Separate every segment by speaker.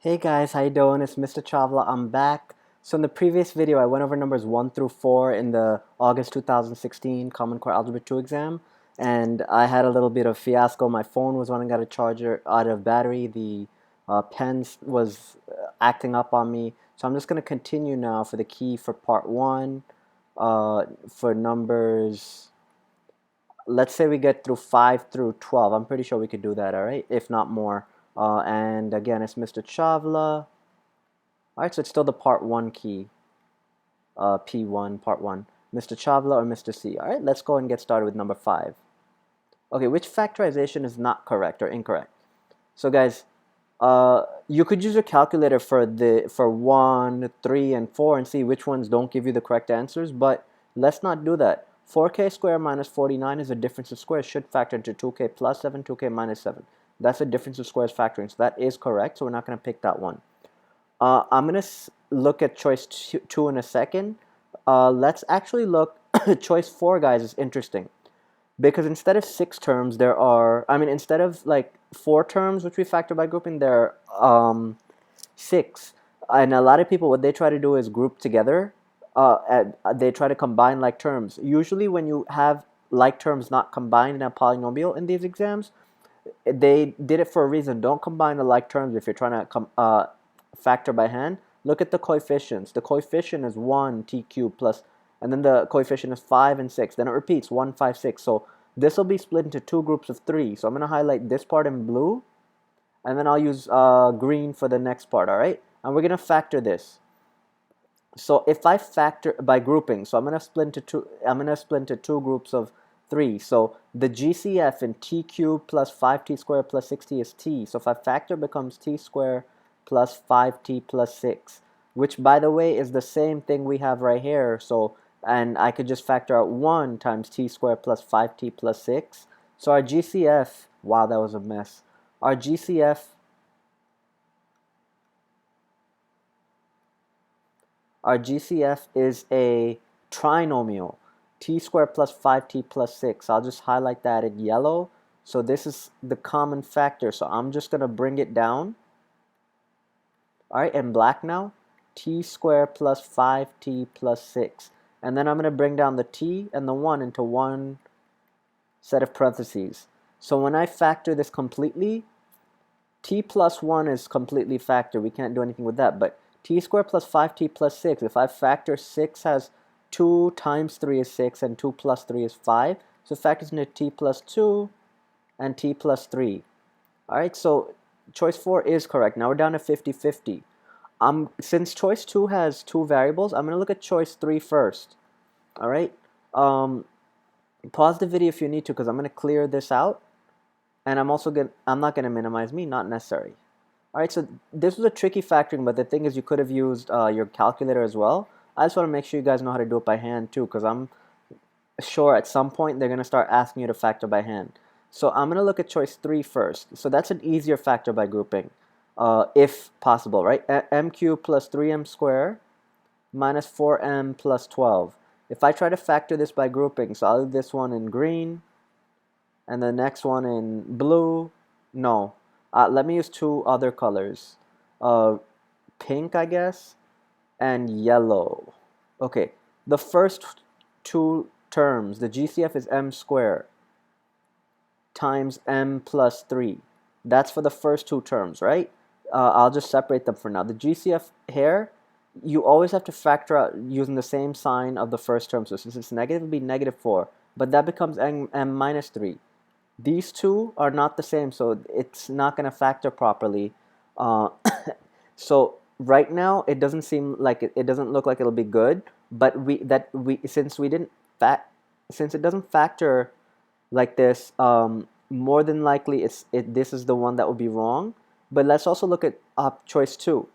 Speaker 1: Hey guys, how you doing? It's Mr. Chavla. I'm back. So in the previous video, I went over numbers 1 through 4 in the August 2016 Common Core Algebra 2 exam, and I had a little bit of fiasco. My phone was running out of battery. The pen was acting up on me. So I'm just going to continue now for the key for part 1 for numbers. Let's say we get through 5 through 12. I'm pretty sure we could do that, all right? If not more. And again, it's Mr. Chavla. All right, so it's still the part 1 key, P1, part 1. Mr. Chavla or Mr. C. All right, let's go and get started with number 5. Okay, which factorization is not correct or incorrect? So guys, you could use your calculator for 1, 3, and 4 and see which ones don't give you the correct answers, but let's not do that. 4k squared minus 49 is a difference of squares, should factor into 2k plus 7, 2k minus 7. That's a difference of squares factoring, so that is correct, so we're not going to pick that one. I'm going to look at choice 2 in a second. Let's actually look, choice 4, guys, is interesting. Because instead of 6 terms, instead of like 4 terms, which we factor by grouping, there are 6. And a lot of people, what they try to do is group together. They try to combine like terms. Usually when you have like terms not combined in a polynomial in these exams, they did it for a reason. Don't combine the like terms if you're trying to factor by hand. Look at the coefficients. The coefficient is 1 t cubed plus, and then the coefficient is 5 and 6. Then it repeats 1, 5, 6. So this will be split into 2 groups of 3. So I'm going to highlight this part in blue, and then I'll use green for the next part, all right? And we're going to factor this. So if I factor by grouping, so I'm going to split into 2 groups of 3. So the GCF in t cubed plus 5t squared plus 6t is t. So if I factor, it becomes t squared plus 5t plus 6, which by the way is the same thing we have right here. So, and I could just factor out 1 times t squared plus 5t plus 6. So our GCF, wow, that was a mess. Our GCF is a trinomial, t squared plus 5t plus 6. I'll just highlight that in yellow. So this is the common factor. So I'm just going to bring it down. All right, in black now, t squared plus 5t plus 6. And then I'm going to bring down the t and the 1 into one set of parentheses. So when I factor this completely, t plus 1 is completely factored. We can't do anything with that. But t squared plus 5t plus 6, if I factor 6 has 2 times 3 is 6 and 2 plus 3 is 5. So it factors into t plus 2 and t plus 3. All right, so choice 4 is correct. Now we're down to 50-50. Since choice 2 has 2 variables, I'm going to look at choice 3 first. All right. Pause the video if you need to, because I'm going to clear this out. And I'm not going to minimize me, not necessary. All right, so this was a tricky factoring, but the thing is you could have used your calculator as well. I just want to make sure you guys know how to do it by hand too, because I'm sure at some point they're going to start asking you to factor by hand. So I'm going to look at choice 3 first. So that's an easier factor by grouping, if possible, right? M cubed plus 3m squared minus 4m plus 12. If I try to factor this by grouping, so I'll do this one in green, and the next one in blue. No, let me use 2 other colors, pink, I guess, and yellow. Okay, the first 2 terms, the GCF is m squared times m plus 3. That's for the first 2 terms, right? I'll just separate them for now. The GCF here, you always have to factor out using the same sign of the first term. So since it's negative, it would be negative 4. But that becomes m minus 3. These 2 are not the same, so it's not going to factor properly. So right now, it doesn't seem like it doesn't look like it'll be good. But since it doesn't factor like this, more than likely this is the one that will be wrong. But let's also look at choice 2.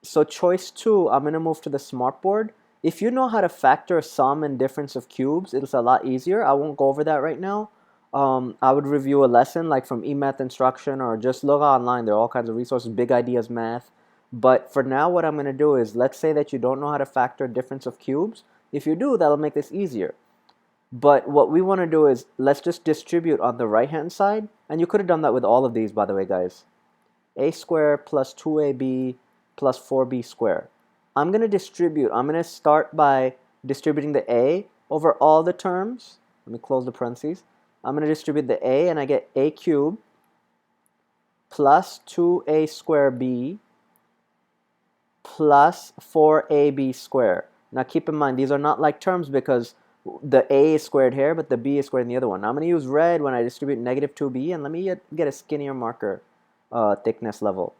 Speaker 1: So choice 2, I'm going to move to the smartboard. If you know how to factor sum and difference of cubes, it's a lot easier. I won't go over that right now. I would review a lesson like from eMath instruction, or just look online. There are all kinds of resources, Big Ideas Math. But for now, what I'm going to do is, let's say that you don't know how to factor difference of cubes. If you do, that'll make this easier. But what we want to do is, let's just distribute on the right hand side. And you could have done that with all of these, by the way, guys. a squared plus 2ab plus 4b squared. I'm going to start by distributing the a over all the terms. Let me close the parentheses. I'm going to distribute the a, and I get a cubed plus 2a squared b plus 4ab squared. Now keep in mind, these are not like terms because the a is squared here, but the b is squared in the other one. Now I'm going to use red when I distribute negative 2b, and let me get a skinnier marker thickness level.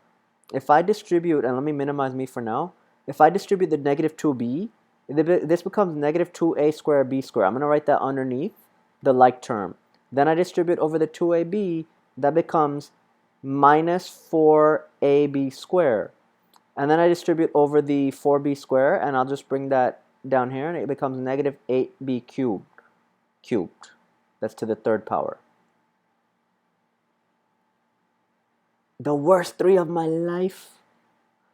Speaker 1: If I distribute, and let me minimize me for now, if I distribute the negative 2b, this becomes negative 2a squared b squared. I'm going to write that underneath the like term. Then I distribute over the 2ab, that becomes minus 4ab squared. And then I distribute over the 4b squared, and I'll just bring that down here, and it becomes negative 8b cubed. That's to the third power. The worst 3 of my life.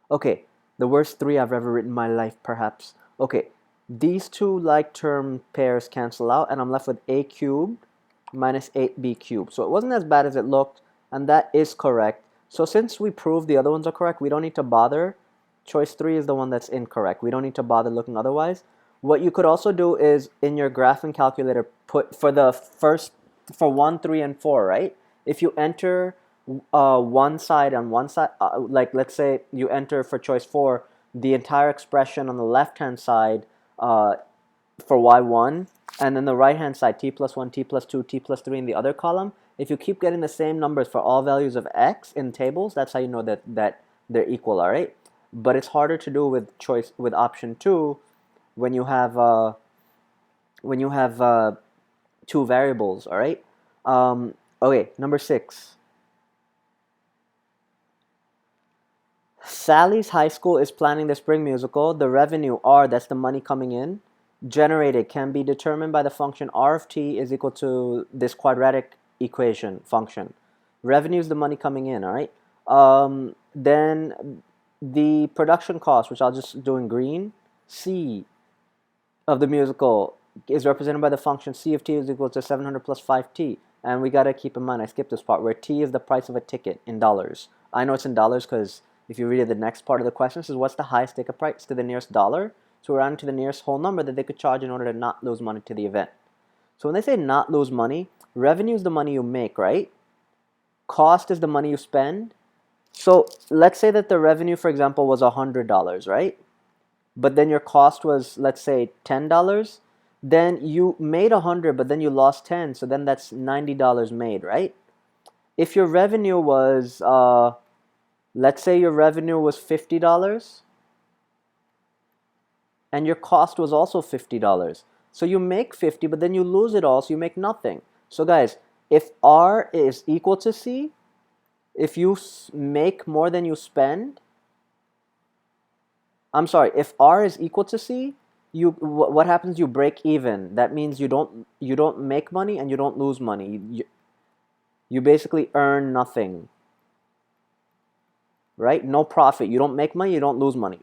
Speaker 1: Okay, the worst 3 I've ever written in my life, perhaps. Okay, these two like term pairs cancel out, and I'm left with a cubed minus 8b cubed. So it wasn't as bad as it looked, and that is correct. So since we proved the other ones are correct, we don't need to bother. Choice 3 is the one that's incorrect. We don't need to bother looking otherwise. What you could also do is in your graphing calculator, put for 1, 3, and 4, right? If you enter one side on one side, like let's say you enter for choice 4 the entire expression on the left hand side for y1, and then the right hand side t plus 1, t plus 2, t plus 3 in the other column. If you keep getting the same numbers for all values of x in tables, that's how you know that they're equal, all right? But it's harder to do with option 2 when you have two variables, all right? Okay, number 6. Sally's high school is planning the spring musical. The revenue, R, that's the money coming in, generated can be determined by the function R of t is equal to this quadratic equation function. Revenue is the money coming in, all right? Then the production cost, which I'll just do in green, C of the musical is represented by the function C of t is equal to 700 plus 5t. And we got to keep in mind, I skipped this part, where t is the price of a ticket in dollars. I know it's in dollars because if you read the next part of the question, it says what's the highest ticket price to the nearest dollar? So we're rounding to the nearest whole number that they could charge in order to not lose money to the event. So when they say not lose money, revenue is the money you make, right? Cost is the money you spend. So let's say that the revenue, for example, was $100, right? But then your cost was, let's say, $10. Then you made 100, but then you lost 10, so then that's $90 made, right? If your revenue was, let's say your revenue was $50, and your cost was also $50. So you make 50, but then you lose it all, so you make nothing. So guys, if R is equal to C, if you make more than you spend, I'm sorry, if R is equal to C, what happens? You break even. That means you don't make money and you don't lose money. You basically earn nothing, right? No profit. You don't make money, you don't lose money,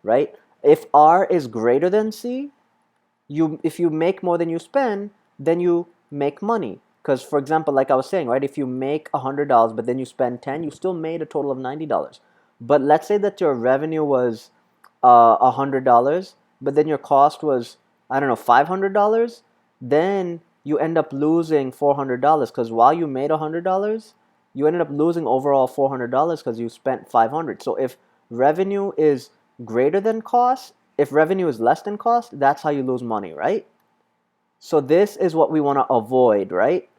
Speaker 1: right? If R is greater than C, if you make more than you spend, then you make money. Because, for example, like I was saying, right, if you make $100 but then you spend 10, you still made a total of $90. But let's say that your revenue was $100, but then your cost was, I don't know, $500, then you end up losing $400 because while you made $100, you ended up losing overall $400 because you spent $500. So if revenue is greater than cost, if revenue is less than cost, that's how you lose money, right? So this is what we want to avoid, right?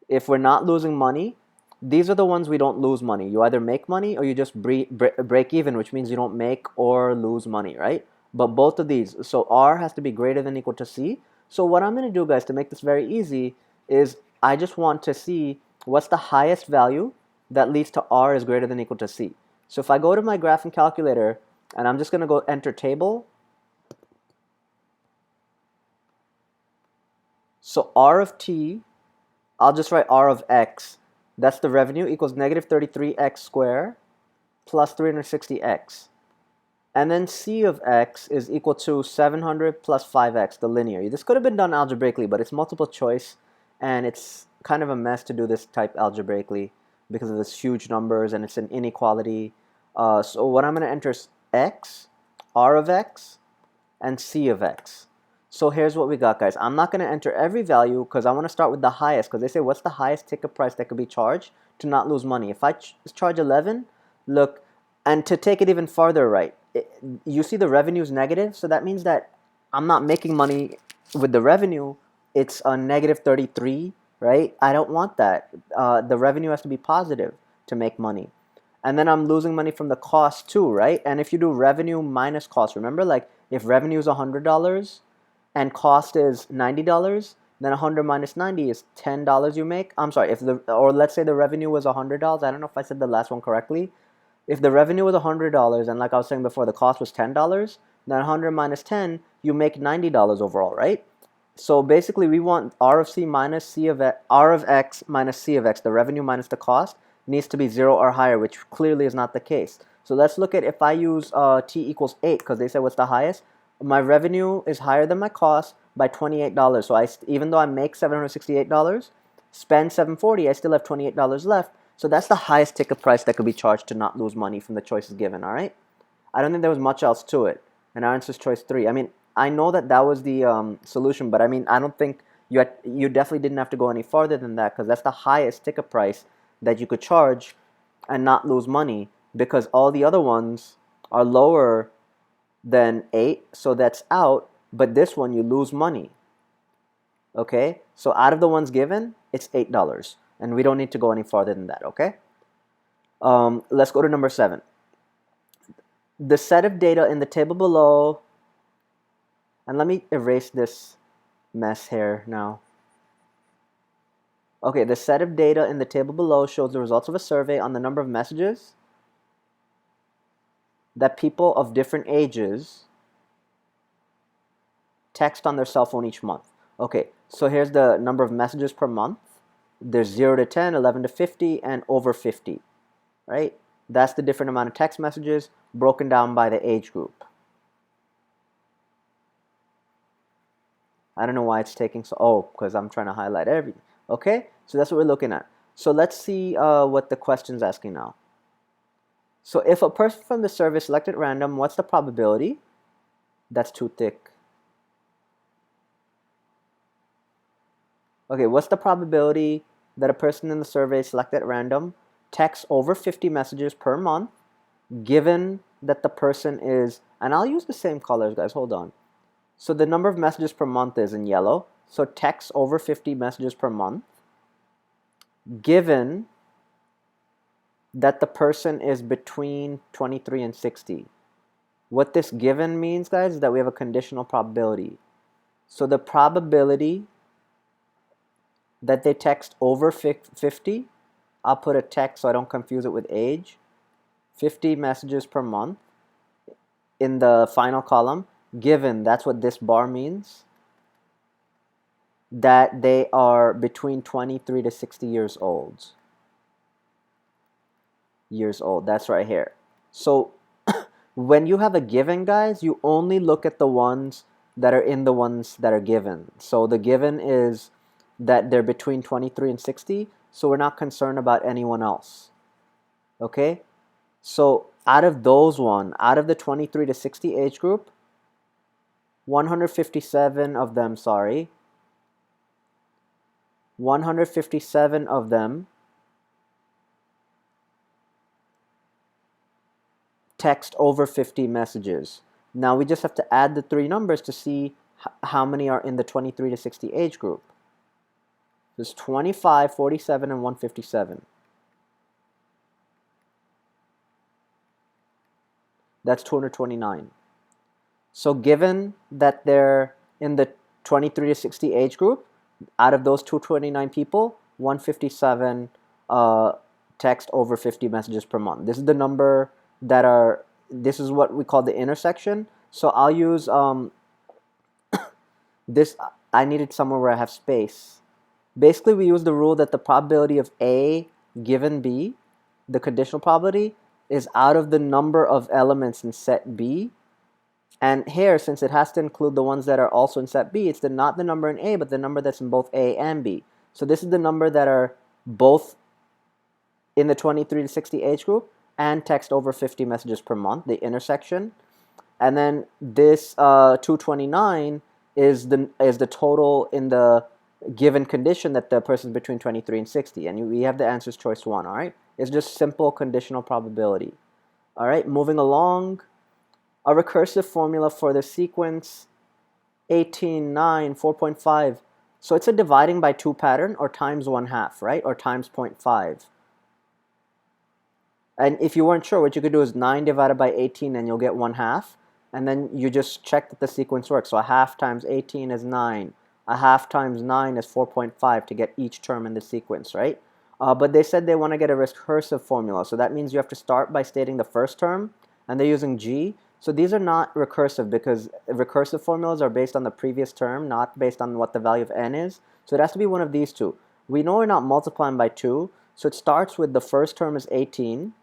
Speaker 1: If we're not losing money, these are the ones we don't lose money. You either make money or you just break even, which means you don't make or lose money, right? But both of these, so R has to be greater than or equal to C. So what I'm going to do, guys, to make this very easy is I just want to see what's the highest value that leads to R is greater than or equal to C. So if I go to my graphing calculator and I'm just going to go enter table. So R of t, I'll just write R of x. That's the revenue equals negative 33x squared plus 360x. And then C of x is equal to 700 plus 5x, the linear. This could have been done algebraically, but it's multiple choice, and it's kind of a mess to do this type algebraically. because of this huge numbers and it's an inequality. So what I'm going to enter is x, r of x, and c of x. So here's what we got, guys. I'm not going to enter every value because I want to start with the highest, because they say what's the highest ticket price that could be charged to not lose money. If I charge 11, look, and to take it even farther right, you see the revenue is negative, so that means that I'm not making money with the revenue. It's a negative 33, right? I don't want that. The revenue has to be positive to make money. And then I'm losing money from the cost too, right? And if you do revenue minus cost, remember, like if revenue is $100 and cost is $90, then 100 minus 90 is $10 you make. I'm sorry, or let's say the revenue was $100. I don't know if I said the last one correctly. If the revenue was $100 and like I was saying before, the cost was $10, then 100 minus 10, you make $90 overall, right? So basically we want R of C minus C of X, R of X minus C of X, the revenue minus the cost, needs to be 0 or higher, which clearly is not the case. So let's look at if I use T equals 8, because they said what's the highest. My revenue is higher than my cost by $28. So even though I make $768, spend $740, I still have $28 left. So that's the highest ticket price that could be charged to not lose money from the choices given, all right? I don't think there was much else to it. And our answer is choice 3. I mean, I know that that was the solution, but I mean, I don't think you definitely didn't have to go any farther than that, because that's the highest ticket price that you could charge and not lose money, because all the other ones are lower than 8, so that's out, but this one you lose money. Okay, so out of the ones given, it's $8, and we don't need to go any farther than that. Okay, let's go to number 7. The set of data in the table below, and let me erase this mess here now. Okay, the set of data in the table below shows the results of a survey on the number of messages that people of different ages text on their cell phone each month. Okay, so here's the number of messages per month. There's 0 to 10, 11 to 50, and over 50, right? That's the different amount of text messages broken down by the age group. I don't know why it's taking so, because I'm trying to highlight everything. Okay, so that's what we're looking at. So let's see what the question's asking now. So if a person from the survey selected at random, what's the probability? That's too thick. Okay, what's the probability that a person in the survey selected at random texts over 50 messages per month, given that the person is, and I'll use the same colors, guys, hold on. So the number of messages per month is in yellow, so texts over 50 messages per month, given that the person is between 23 and 60. What this given means, guys, is that we have a conditional probability. So the probability that they text over 50, I'll put a text so I don't confuse it with age, 50 messages per month in the final column, given, that's what this bar means, that they are between 23 to 60 years old. That's right here. So when you have a given, guys, you only look at the ones that are in the ones that are given. So the given is that they're between 23 and 60, so we're not concerned about anyone else. Okay? So out of the 23 to 60 age group, 157 of them text over 50 messages. Now we just have to add the 3 numbers to see how many are in the 23 to 60 age group. There's 25, 47, and 157. That's 229. So given that they're in the 23 to 60 age group, out of those 229 people, 157 text over 50 messages per month. This is the number this is what we call the intersection. So I'll use this, I needed somewhere where I have space. Basically, we use the rule that the probability of A given B, the conditional probability, is out of the number of elements in set B. And here, since it has to include the ones that are also in set B, it's not the number in A, but the number that's in both A and B. So this is the number that are both in the 23 to 60 age group and text over 50 messages per month, the intersection. And then this 229 is the total in the given condition that the person is between 23 and 60. And we have the answers choice 1, all right? It's just simple conditional probability. All right, moving along. A recursive formula for the sequence 18, 9, 4.5. So it's a dividing by 2 pattern, or times 1/2, right? Or times 0.5. And if you weren't sure, what you could do is 9 divided by 18 and you'll get 1/2. And then you just check that the sequence works. So 1/2 times 18 is 9. 1/2 times 9 is 4.5 to get each term in the sequence, right? But they said they want to get a recursive formula. So that means you have to start by stating the first term, and they're using G. So these are not recursive because recursive formulas are based on the previous term, not based on what the value of n is. So it has to be one of these two. We know we're not multiplying by 2, so it starts with the first term is 18.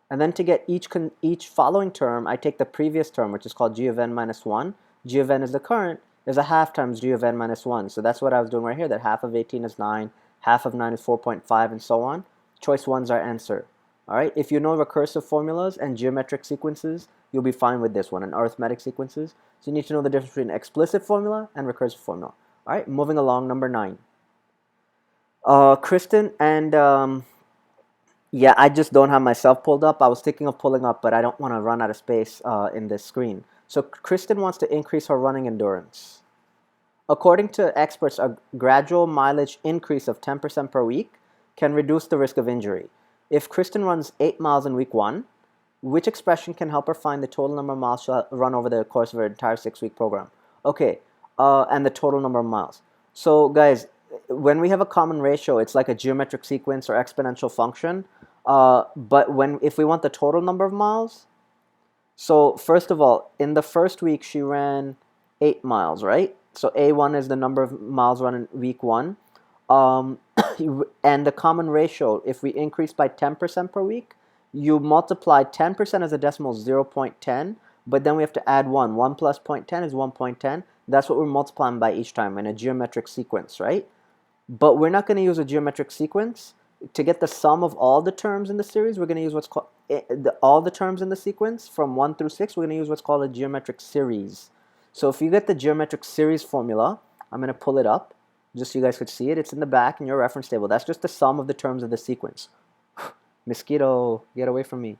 Speaker 1: And then to get each following term, I take the previous term, which is called g of n minus 1. G of n is the current, is 1/2 times g of n minus 1. So that's what I was doing right here, that 1/2 of 18 is 9, 1/2 of 9 is 4.5, and so on. Choice 1 is our answer. All right, if you know recursive formulas and geometric sequences, you'll be fine with this one, and arithmetic sequences. So you need to know the difference between explicit formula and recursive formula. All right, moving along, number 9. Kristen and... yeah, I just don't have myself pulled up. I was thinking of pulling up, but I don't want to run out of space in this screen. So Kristen wants to increase her running endurance. According to experts, a gradual mileage increase of 10% per week can reduce the risk of injury. If Kristen runs 8 miles in week 1, which expression can help her find the total number of miles she'll run over the course of her entire 6-week program? Okay, and the total number of miles. So guys, when we have a common ratio, it's like a geometric sequence or exponential function. But if we want the total number of miles, so first of all, in the first week she ran 8 miles, right? So A1 is the number of miles run in week 1. And the common ratio, if we increase by 10% per week, you multiply 10% as a decimal 0.10, but then we have to add 1. 1 plus 0.10 is 1.10. That's what we're multiplying by each time in a geometric sequence, right? But we're not going to use a geometric sequence. To get the sum of all the terms in the series, we're going to use what's called all the terms in the sequence from 1 through 6. We're going to use what's called a geometric series. So if you get the geometric series formula, I'm going to pull it up just so you guys could see it. It's in the back in your reference table. That's just the sum of the terms of the sequence. Mosquito, get away from me.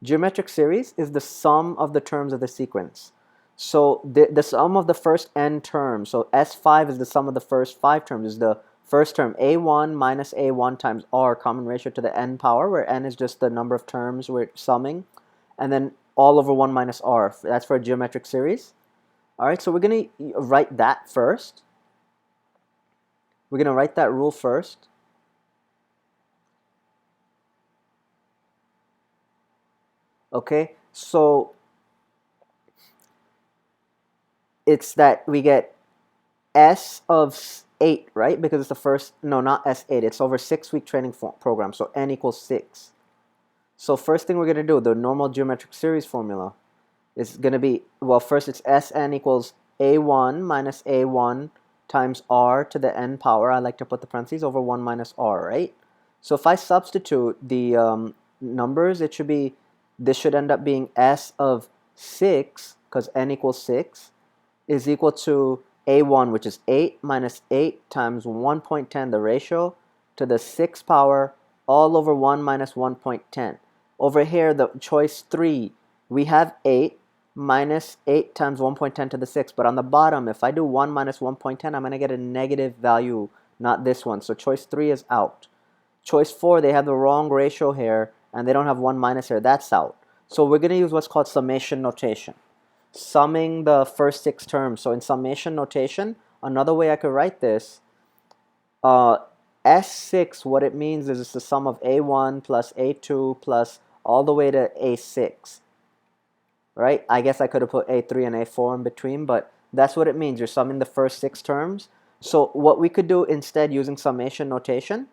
Speaker 1: Geometric series is the sum of the terms of the sequence. So the sum of the first n terms, so S5 is the sum of the first 5 terms, is the first term, A1 minus A1 times R, common ratio to the n power, where n is just the number of terms we're summing, and then all over 1 minus R. That's for a geometric series. All right, so we're going to write that first. We're going to write that rule first. Okay, so it's that we get S of 8, right? Because it's the first, no, not S8. It's over 6-week training program, so n equals 6. So first thing we're going to do, the normal geometric series formula is going to be, well, first it's Sn equals A1 minus A1 times R to the n power. I like to put the parentheses over 1 minus R, right? So if I substitute the numbers, it should be, this should end up being S of 6, because n equals 6, is equal to A1, which is 8 minus 8 times 1.10, the ratio, to the 6th power, all over 1 minus 1.10. Over here, the choice 3, we have 8 minus 8 times 1.10 to the 6th. But on the bottom, if I do 1 minus 1.10, I'm going to get a negative value, not this one. So choice 3 is out. Choice 4, they have the wrong ratio here, and they don't have 1 minus here. That's out. So we're going to use what's called summation notation. Summing the first 6 terms. So in summation notation, another way I could write this, S6, what it means is it's the sum of A1 plus A2 plus all the way to A6. Right? I guess I could have put A3 and A4 in between, but that's what it means. You're summing the first 6 terms. So what we could do instead using summation notation,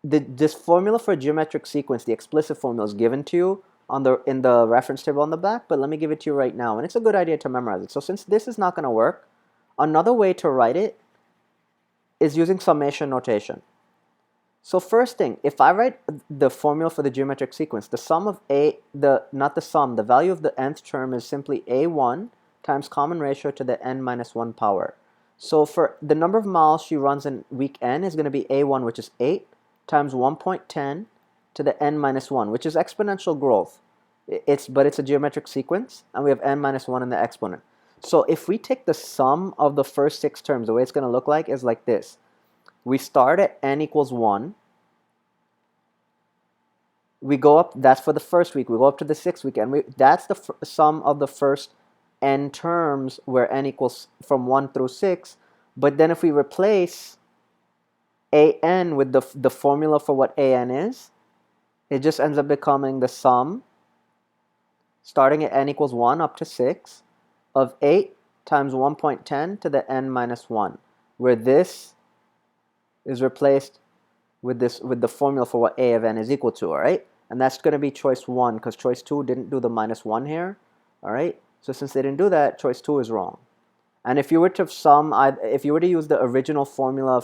Speaker 1: this formula for a geometric sequence, the explicit formula, is given to you in the reference table on the back, but let me give it to you right now, and it's a good idea to memorize it. So since this is not going to work, another way to write it is using summation notation. So first thing, if I write the formula for the geometric sequence, the sum of not the sum, the value of the nth term is simply a1 times common ratio to the n minus 1 power. So for the number of miles she runs in week n is going to be a1, which is 8, times 1.10 to the n minus 1, which is exponential growth. But it's a geometric sequence, and we have n minus 1 in the exponent. So if we take the sum of the first 6 terms, the way it's going to look like is like this. We start at n equals 1. We go up, that's for the first week. We go up to the 6th week, and that's the sum of the first n terms where n equals from 1 through 6. But then if we replace an with the formula for what an is, it just ends up becoming the sum, starting at n equals 1 up to 6, of 8 times 1.10 to the n minus 1, where this is replaced with the formula for what a of n is equal to, all right? And that's going to be choice 1, because choice 2 didn't do the minus 1 here, all right? So since they didn't do that, choice 2 is wrong. And if you were to if you were to use the original formula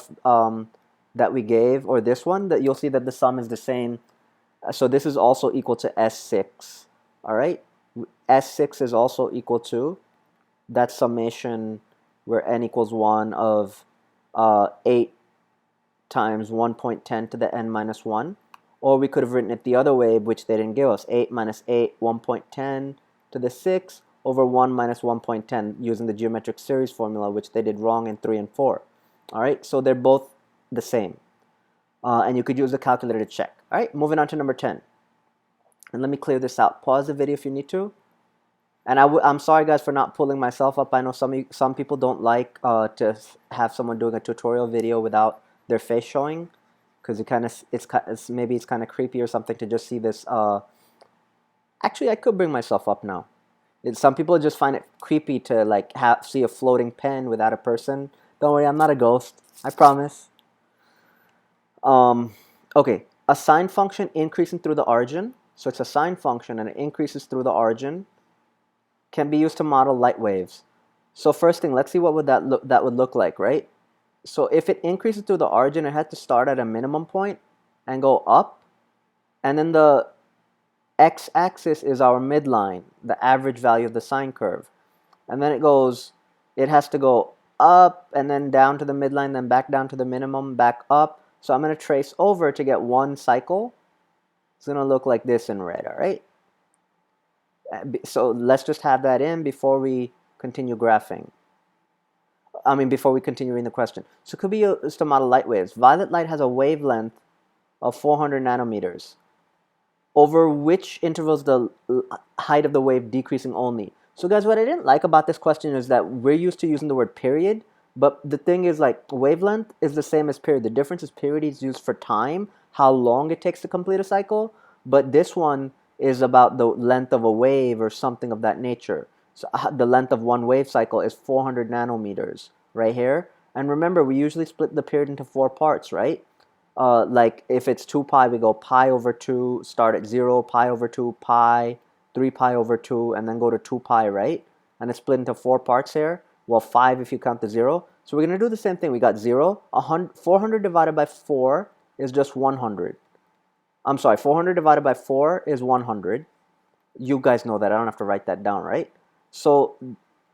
Speaker 1: that we gave, or this one, that you'll see that the sum is the same. So this is also equal to S6, all right? S6 is also equal to that summation where n equals 1 of 8 times 1.10 to the n minus 1. Or we could have written it the other way, which they didn't give us. 8 minus 8, 1.10 to the 6 over 1 minus 1.10 using the geometric series formula, which they did wrong in 3 and 4. All right, so they're both the same. And you could use the calculator to check. All right, moving on to number 10. And let me clear this out. Pause the video if you need to. And I'm sorry, guys, for not pulling myself up. I know some people don't like to have someone doing a tutorial video without their face showing, because maybe it's kind of creepy or something to just see this. Actually, I could bring myself up now. Some people just find it creepy to like see a floating pen without a person. Don't worry, I'm not a ghost. I promise. Okay, a sine function increasing through the origin. So it's a sine function and it increases through the origin. Can be used to model light waves. So first thing, let's see what that would look like, right? So if it increases through the origin, it had to start at a minimum point and go up, and then the x-axis is our midline, the average value of the sine curve, and then it has to go up and then down to the midline, then back down to the minimum, back up. So I'm going to trace over to get one cycle. It's going to look like this in red, all right? So let's just have that in before we continue graphing. Before we continue reading the question. So it could be used to model light waves. Violet light has a wavelength of 400 nanometers. Over which interval is the height of the wave decreasing only? So guys, what I didn't like about this question is that we're used to using the word period, but the thing is, like, wavelength is the same as period. The difference is period is used for time, how long it takes to complete a cycle, but this one is about the length of a wave or something of that nature. So the length of one wave cycle is 400 nanometers right here. And remember, we usually split the period into 4 parts, right? Like if it's 2 pi, we go pi over 2, start at 0, pi over 2, pi, 3 pi over 2, and then go to 2 pi, right? And it's split into 4 parts here. Well, 5 if you count the 0. So we're going to do the same thing. We got 0. 400 divided by 4 is just 100. I'm sorry, 400 divided by 4 is 100. You guys know that. I don't have to write that down, right? So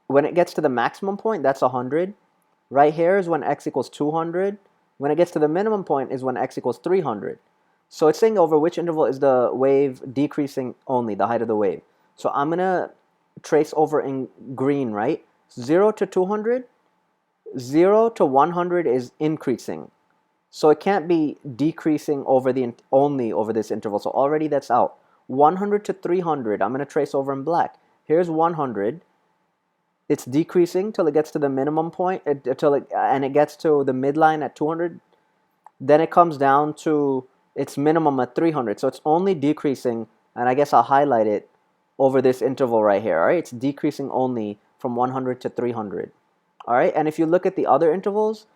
Speaker 1: when it gets to the maximum point, that's 100. Right here is when x equals 200. When it gets to the minimum point is when x equals 300. So it's saying over which interval is the wave decreasing only, the height of the wave. So I'm going to trace over in green, right? 0 to 200, 0 to 100 is increasing. So it can't be decreasing only over this interval. So already that's out. 100 to 300, I'm going to trace over in black. Here's 100. It's decreasing till it gets to the minimum point, and it gets to the midline at 200. Then it comes down to its minimum at 300. So it's only decreasing, and I guess I'll highlight it over this interval right here. All right, it's decreasing only from 100 to 300. All right, and if you look at the other intervals,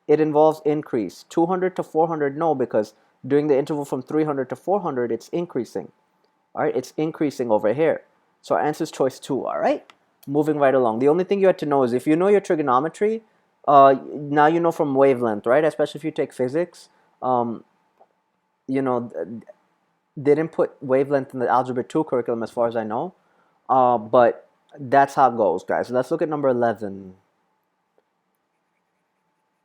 Speaker 1: it involves increase. 200 to 400, no, because during the interval from 300 to 400, it's increasing. All right, it's increasing over here. So our answer is choice 2, all right? Moving right along. The only thing you had to know is if you know your trigonometry, now you know from wavelength, right? Especially if you take physics. you know, they didn't put wavelength in the Algebra 2 curriculum as far as I know. But that's how it goes, guys. So let's look at number 11.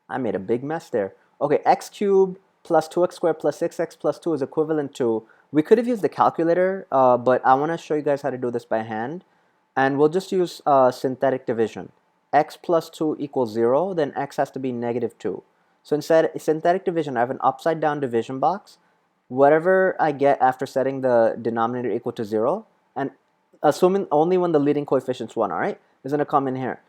Speaker 1: I made a big mess there. Okay, x cubed plus 2x squared plus 6x plus 2 is equivalent to, we could have used the calculator, but I want to show you guys how to do this by hand. And we'll just use synthetic division. X plus 2 equals 0, then x has to be negative 2. So instead, synthetic division, I have an upside down division box. Whatever I get after setting the denominator equal to 0, and assuming only when the leading coefficient's 1, all right, is going to come in here.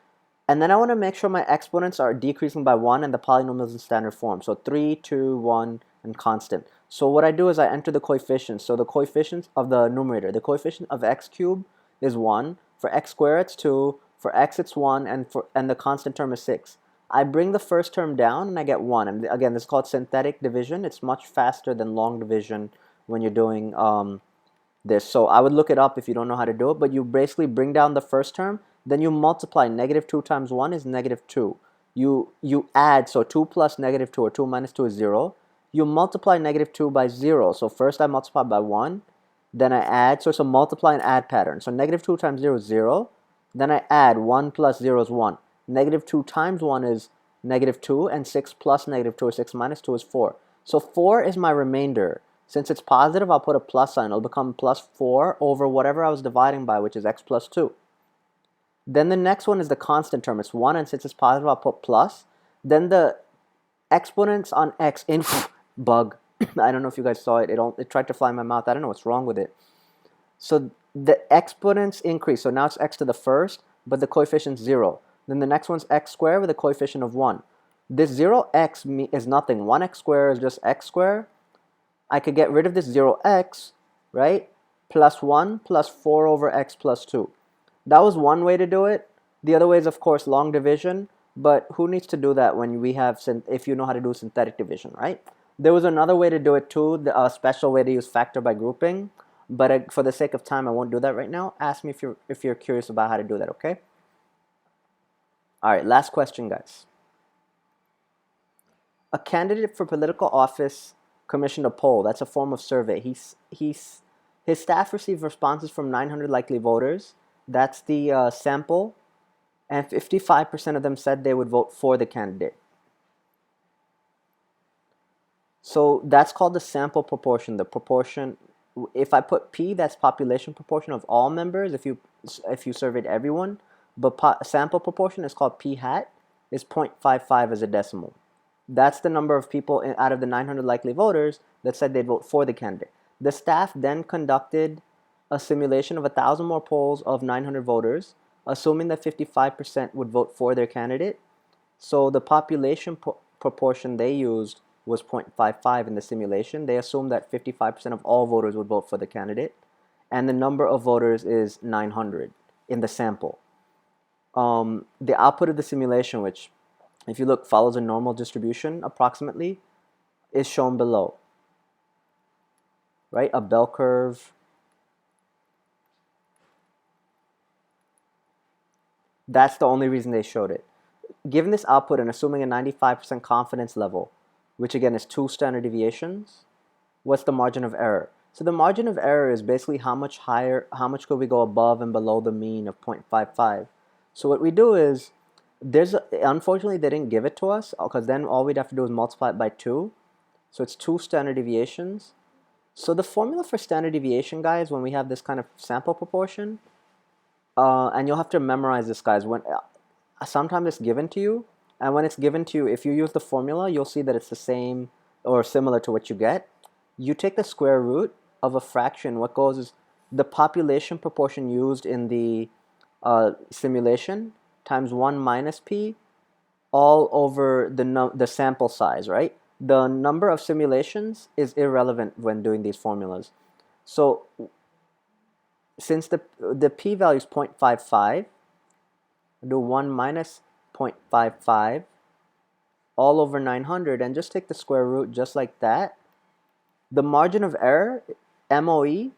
Speaker 1: And then I want to make sure my exponents are decreasing by 1 and the polynomial is in standard form. So 3, 2, 1, and constant. So what I do is I enter the coefficients. So the coefficients of the numerator, the coefficient of x cubed is 1. For x squared, it's 2. For x, it's 1. And the constant term is 6. I bring the first term down and I get 1. And again, this is called synthetic division. It's much faster than long division when you're doing this. So I would look it up if you don't know how to do it, but you basically bring down the first term, then you multiply. Negative 2 times 1 is negative 2. You add, so 2 plus negative 2 or 2 minus 2 is 0. You multiply negative 2 by 0. So first I multiply by 1, then I add, so it's a multiply and add pattern. So negative 2 times 0 is 0. Then I add 1 plus 0 is 1. Negative 2 times 1 is negative 2, and 6 plus negative 2 or 6 minus 2 is 4. So 4 is my remainder. Since it's positive, I'll put a plus sign. It'll become plus 4 over whatever I was dividing by, which is x plus 2. Then the next one is the constant term. It's 1, and since it's positive, I'll put plus. Then the exponents on x in bug. I don't know if you guys saw it. It tried to fly in my mouth. I don't know what's wrong with it. So the exponents increase. So now it's x to the first, but the coefficient's 0. Then the next one's x squared with a coefficient of 1. This 0x is nothing. 1x squared is just x squared. I could get rid of this 0x, right? Plus 1 plus 4 over x plus 2. That was one way to do it. The other way is, of course, long division. But who needs to do that when we have, if you know how to do synthetic division, right? There was another way to do it too, a special way to use factor by grouping. But for the sake of time, I won't do that right now. Ask me if you're curious about how to do that, okay? All right, last question, guys. A candidate for political office commissioned a poll. That's a form of survey. His staff received responses from 900 likely voters. That's the sample. And 55% of them said they would vote for the candidate. So that's called the sample proportion. The proportion, if I put P, that's population proportion of all members, if you surveyed everyone. But sample proportion is called P hat, is 0.55 as a decimal. That's the number of people out of the 900 likely voters that said they'd vote for the candidate. The staff then conducted a simulation of 1,000 more polls of 900 voters, assuming that 55% would vote for their candidate. So the population proportion they used was 0.55 in the simulation. They assumed that 55% of all voters would vote for the candidate, and the number of voters is 900 in the sample. The output of the simulation, which if you look follows a normal distribution approximately, is shown below. Right? A bell curve. That's the only reason they showed it. Given this output and assuming a 95% confidence level, which again is 2 standard deviations, what's the margin of error? So the margin of error is basically how much could we go above and below the mean of 0.55. So what we do is, unfortunately they didn't give it to us, because then all we'd have to do is multiply it by 2. So it's 2 standard deviations. So the formula for standard deviation, guys, when we have this kind of sample proportion, and you'll have to memorize this, guys, when sometimes it's given to you, and when it's given to you, if you use the formula, you'll see that it's the same or similar to what you get. You take the square root of a fraction. What goes is the population proportion used in the simulation times 1 minus p all over the sample size, right? The number of simulations is irrelevant when doing these formulas. So since the p-value is 0.55, do 1 minus 0.55 all over 900 and just take the square root just like that. The margin of error, MOE,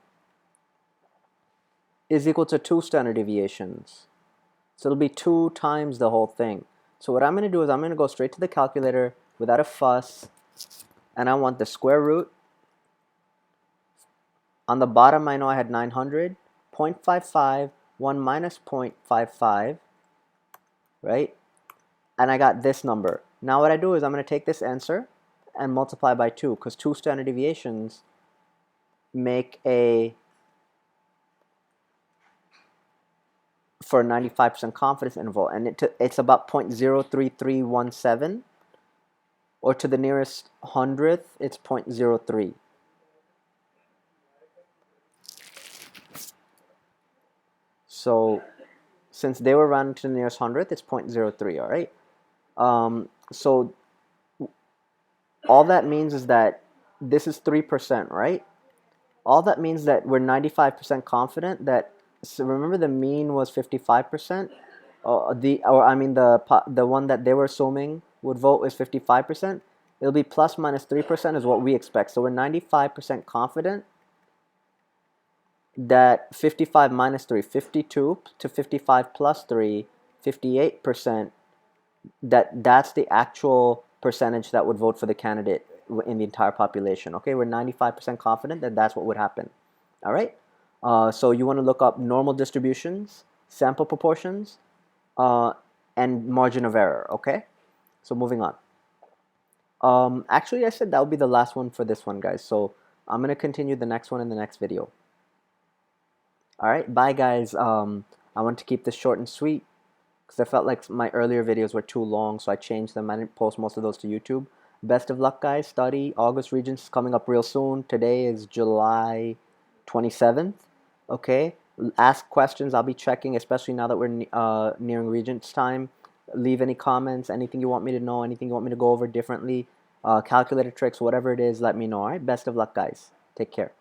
Speaker 1: is equal to 2 standard deviations. So it'll be 2 times the whole thing. So what I'm going to do is I'm going to go straight to the calculator without a fuss, and I want the square root On the bottom, I know I had 900, 0.55, 1 minus 0.55, right? And I got this number. Now what I do is I'm going to take this answer and multiply by 2, because 2 standard deviations make for a 95% confidence interval, and it's about 0.03317, or to the nearest hundredth, it's 0.03. So since they were rounded to the nearest hundredth, it's 0.03, all right? So all that means is that this is 3%, right? All that means that we're 95% confident that, so remember the mean was 55%? The one that they were assuming would vote is 55%. It'll be plus minus 3% is what we expect. So we're 95% confident that 55 minus 3, 52 to 55 plus 3, 58%, that's the actual percentage that would vote for the candidate in the entire population. Okay, we're 95% confident that that's what would happen. All right, so you want to look up normal distributions, sample proportions, and margin of error. Okay, so moving on. Actually, I said that would be the last one for this one, guys. So I'm going to continue the next one in the next video. All right, bye, guys. I want to keep this short and sweet because I felt like my earlier videos were too long, so I changed them. I didn't post most of those to YouTube. Best of luck, guys. Study. August Regents is coming up real soon. Today is July 27th. Okay, ask questions. I'll be checking, especially now that we're nearing Regents time. Leave any comments, anything you want me to know, anything you want me to go over differently, calculator tricks, whatever it is, let me know. All right, best of luck, guys. Take care.